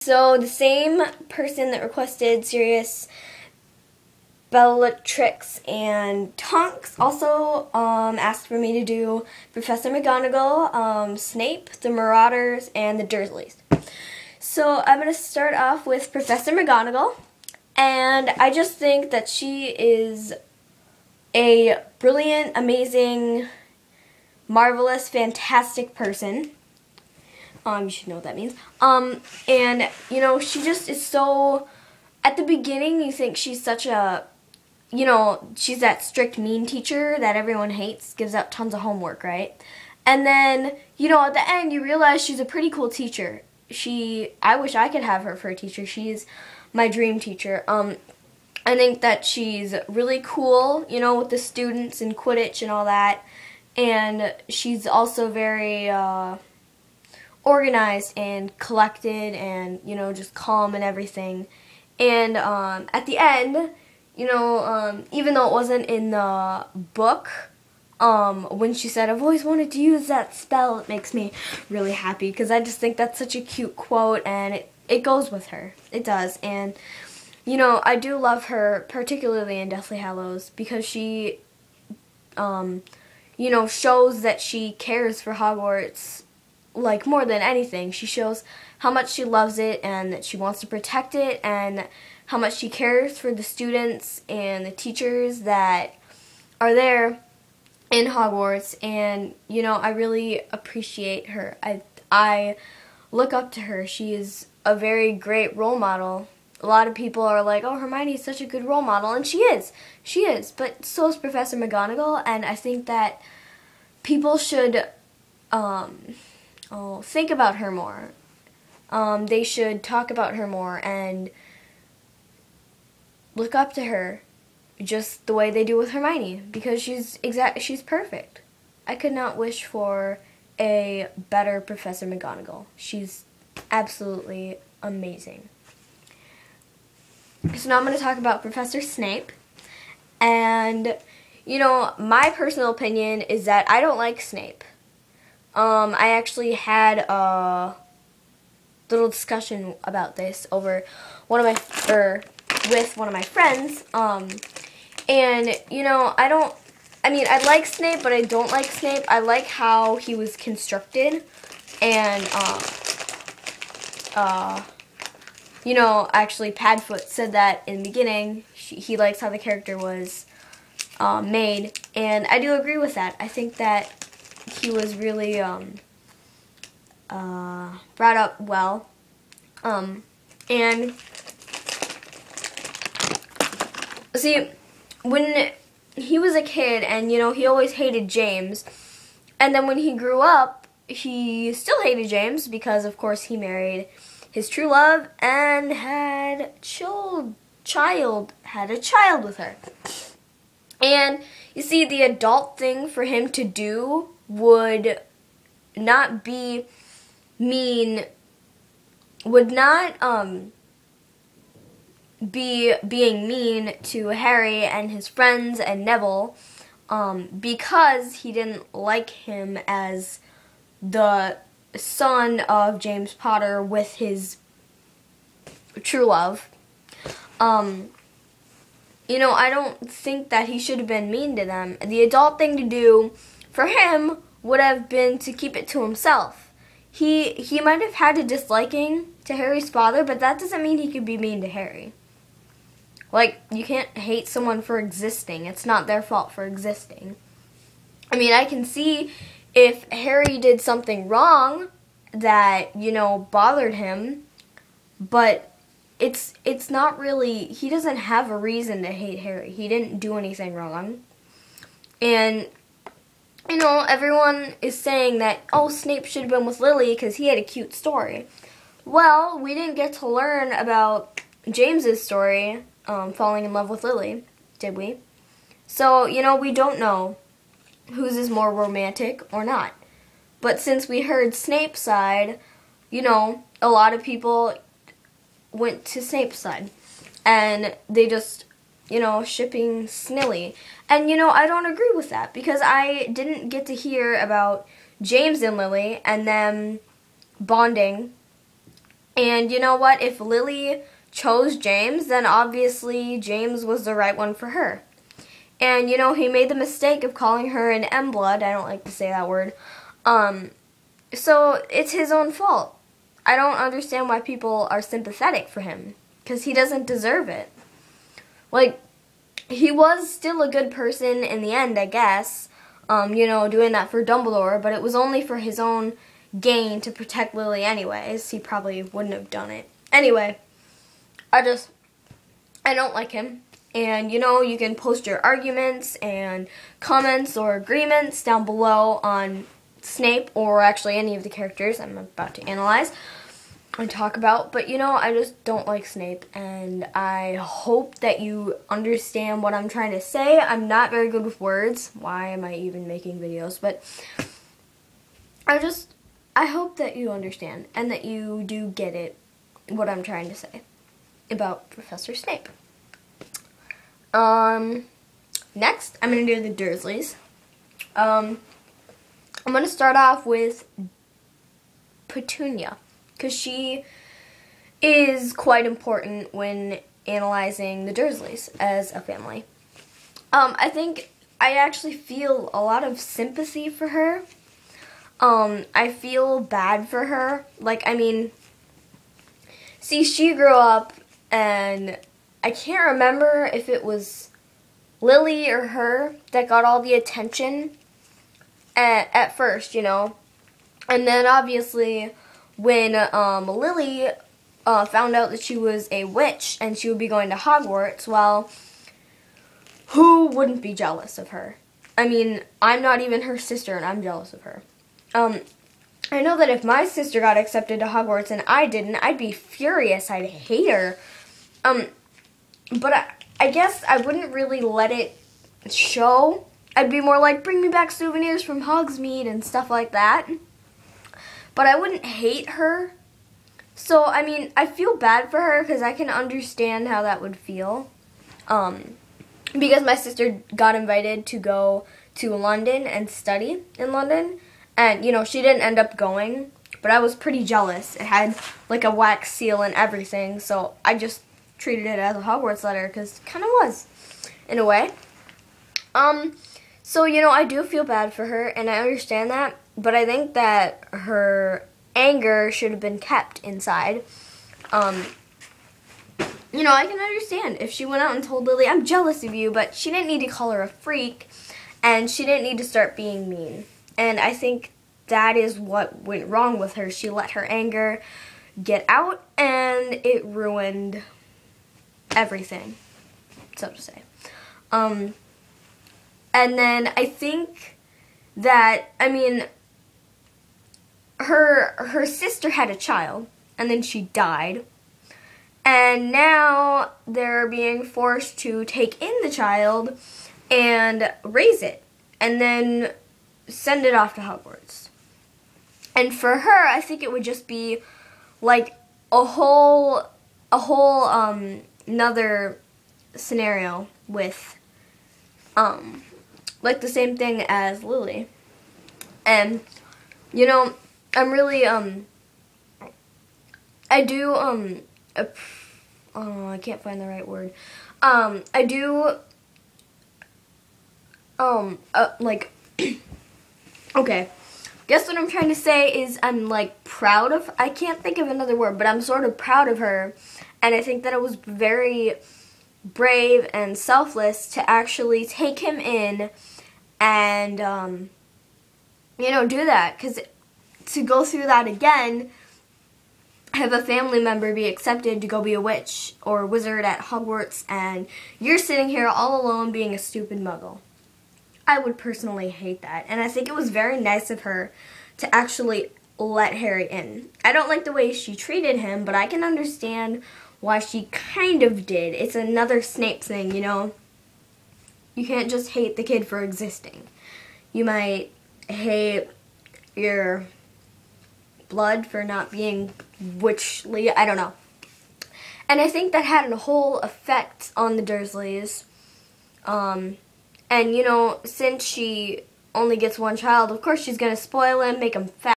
So the same person that requested Sirius, Bellatrix, and Tonks also asked for me to do Professor McGonagall, Snape, the Marauders, and the Dursleys. So I'm going to start off with Professor McGonagall, and I just think that she is a brilliant, amazing, marvelous, fantastic person. You should know what that means. And, you know, she just is so, at the beginning you think she's such a, you know, she's that strict, mean teacher that everyone hates, gives out tons of homework, right? And then, you know, at the end you realize she's a pretty cool teacher. I wish I could have her for a teacher. She's my dream teacher. I think that she's really cool, you know, with the students and Quidditch and all that. And she's also very, organized and collected and, you know, just calm and everything. And at the end, you know, even though it wasn't in the book, when she said, "I've always wanted to use that spell," it makes me really happy because I just think that's such a cute quote, and it goes with her. It does. And, you know, I do love her, particularly in Deathly Hallows, because she, you know, shows that she cares for Hogwarts, like, more than anything. She shows how much she loves it and that she wants to protect it and how much she cares for the students and the teachers that are there in Hogwarts. And, you know, I really appreciate her. I look up to her. She is a very great role model. A lot of people are like, "Oh, Hermione's such a good role model," and she is. She is, but so is Professor McGonagall, and I think that people should think about her more. They should talk about her more and look up to her just the way they do with Hermione, because she's perfect. I could not wish for a better Professor McGonagall. She's absolutely amazing. So now I'm going to talk about Professor Snape. And, you know, my personal opinion is that I don't like Snape. I actually had a little discussion about this over with one of my friends. And, you know, I like Snape, but I don't like Snape. I like how he was constructed. And, you know, actually Padfoot said that in the beginning. He likes how the character was made. And I do agree with that. I think that he was really brought up well. And see, when he was a kid, and, you know, he always hated James, and then when he grew up, he still hated James because, of course, he married his true love and had a child with her. And you see, the adult thing for him to do would not be being mean to Harry and his friends and Neville, because he didn't like him as the son of James Potter with his true love. You know, I don't think that he should have been mean to them. The adult thing to do for him would have been to keep it to himself. He might have had a disliking to Harry's father, but that doesn't mean he could be mean to Harry. Like, you can't hate someone for existing. It's not their fault for existing. I mean, I can see if Harry did something wrong that, you know, bothered him, but it's not really, he doesn't have a reason to hate Harry. He didn't do anything wrong. And, you know, everyone is saying that, oh, Snape should have been with Lily because he had a cute story. Well, we didn't get to learn about James's story, falling in love with Lily, did we? So, you know, we don't know whose is more romantic or not. But since we heard Snape's side, you know, a lot of people went to Snape's side. And they just, you know, shipping Snilly. And, you know, I don't agree with that, because I didn't get to hear about James and Lily and them bonding And you know what? If Lily chose James, then obviously James was the right one for her. And, you know, he made the mistake of calling her an M-blood. I don't like to say that word. So it's his own fault. I don't understand why people are sympathetic for him, because he doesn't deserve it. Like, he was still a good person in the end, I guess, you know, doing that for Dumbledore, but it was only for his own gain to protect Lily anyways. He probably wouldn't have done it. Anyway, I don't like him. And, you know, you can post your arguments and comments or agreements down below on Snape, or actually any of the characters I'm about to analyze and talk about. But, you know, I just don't like Snape, and I hope that you understand what I'm trying to say. I'm not very good with words. Why am I even making videos? But I hope that you understand and that you do get it, what I'm trying to say about Professor Snape. Next, I'm going to do the Dursleys. I'm going to start off with Petunia, because she is quite important when analyzing the Dursleys as a family. I think I actually feel a lot of sympathy for her. I feel bad for her. Like, I mean, see, she grew up, and I can't remember if it was Lily or her that got all the attention at first, you know. And then obviously when Lily found out that she was a witch and she would be going to Hogwarts, well, who wouldn't be jealous of her? I mean, I'm not even her sister and I'm jealous of her. I know that if my sister got accepted to Hogwarts and I didn't, I'd be furious. I'd hate her. But I guess I wouldn't really let it show. I'd be more like, bring me back souvenirs from Hogsmeade and stuff like that. But I wouldn't hate her. So, I mean, I feel bad for her because I can understand how that would feel. Because my sister got invited to go to London and study in London. And, you know, she didn't end up going. But I was pretty jealous. It had, like, a wax seal and everything. So I just treated it as a Hogwarts letter because it kind of was, in a way. So, you know, I do feel bad for her, and I understand that, but I think that her anger should have been kept inside. You know, I can understand if she went out and told Lily, I'm jealous of you, but she didn't need to call her a freak, and she didn't need to start being mean. And I think that is what went wrong with her. She let her anger get out, and it ruined everything, so to say. And then I think that, I mean, her sister had a child, and then she died. And now they're being forced to take in the child and raise it, and then send it off to Hogwarts. And for her, I think it would just be like a whole another scenario with like the same thing as Lily. And you know, I'm really I do I can't find the right word. I do like okay. Guess what I'm trying to say is I'm like proud of, I can't think of another word, but I'm sort of proud of her, and I think that it was very brave and selfless to actually take him in and you know, do that, because to go through that again, have a family member be accepted to go be a witch or a wizard at Hogwarts, and you're sitting here all alone being a stupid muggle. I would personally hate that, and I think it was very nice of her to actually let Harry in. I don't like the way she treated him, but I can understand why she kind of did. It's another Snape thing, you know? You can't just hate the kid for existing. You might hate your blood for not being witchly, I don't know. And I think that had a whole effect on the Dursleys. And, you know, since she only gets one child, of course she's going to spoil him, make him fat.